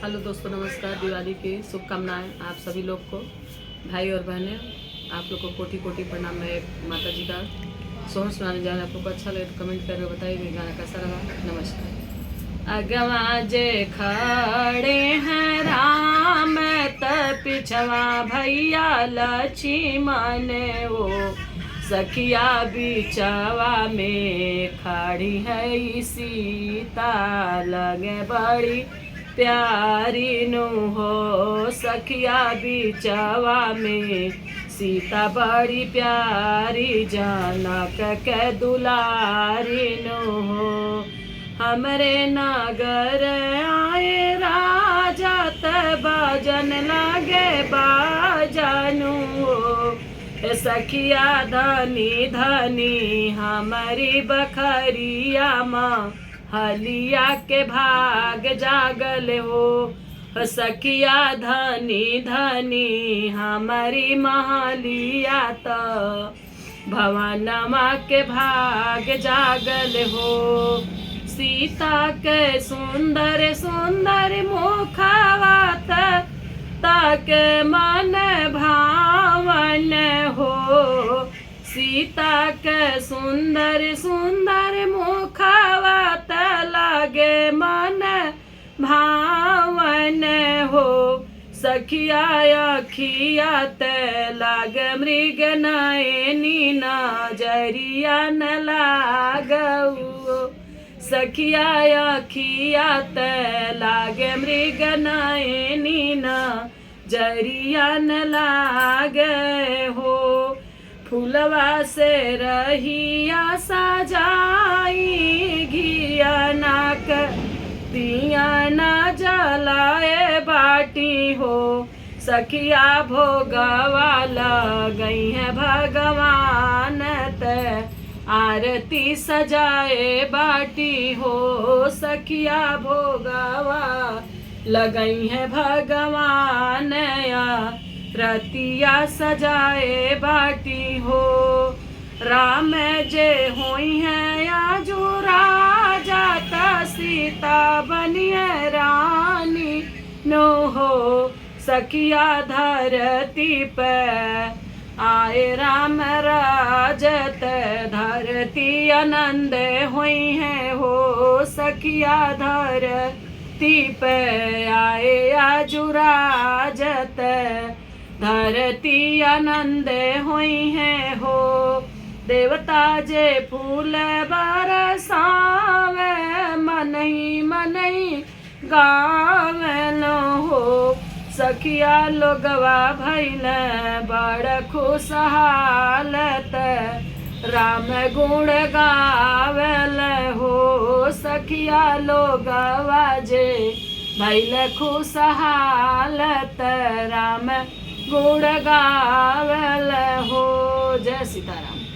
Hello दोस्तों, नमस्कार। दिवाली की शुभकामनाएं आप सभी लोग को। भाई और बहनें, आप लोग को कोटि कोटि प्रणाम। मैं माता जी का सोहर सुनाने जा रहा हूँ। आप लोग को अच्छा लगे तो कमेंट करके बताइए गाना कैसा लगा। नमस्कार। अगवा जे खड़े हैं राम त पिछवा भैया लक्ष्मण वो सखिया बिचवा में खड़ी है सीता लगे बड़ी प्यारी नु हो सखिया बिचवा में सीता बड़ी प्यारी जनक के दुलारी नु हो। हमरे नगर आए राजा त बाजन लागे बाजनु हो सखिया धनी धनी हमारी बखरिया माँ हलिया के भाग जागल हो सखिया धनी धनी हमारी महलिया त भवनमा के भाग जागल हो। सीता के सुंदर सुंदर मुखवा ताके मन भावन हो सीता के सुंदर सुंदर मुखवा लागे मन भावन हो सखिया अखिया लागे मृग नयनी नजरिया न लागो सखिया अखिया लागे मृग नयनी नजरिया न लागे हो। फूलवा से रहिया सजाई घिया नाक दिया न जलाए बाटी हो सखिया भोगवा लगई है भगवान ते आरती सजाए बाटी हो सखिया भोगवा लगई है भगवान रतिया सजाए बाटी हो। राम जे होई है या जो राजा ता सीता बनिए रानी नो हो सखिया धरती पे आए राम राजत धरती आनंद हुई है हो सखिया धरती पे आए आजुराजत धरती आनंद हुई है हो। देवता जे फूल बरसावे मनई गावन हो सखिया लोगवा भैल बड़ खुशहालत राम गुण गावल हो सखिया लोगवा जे भैल खुशहालत राम गुण गावल हो। जय सीताराम।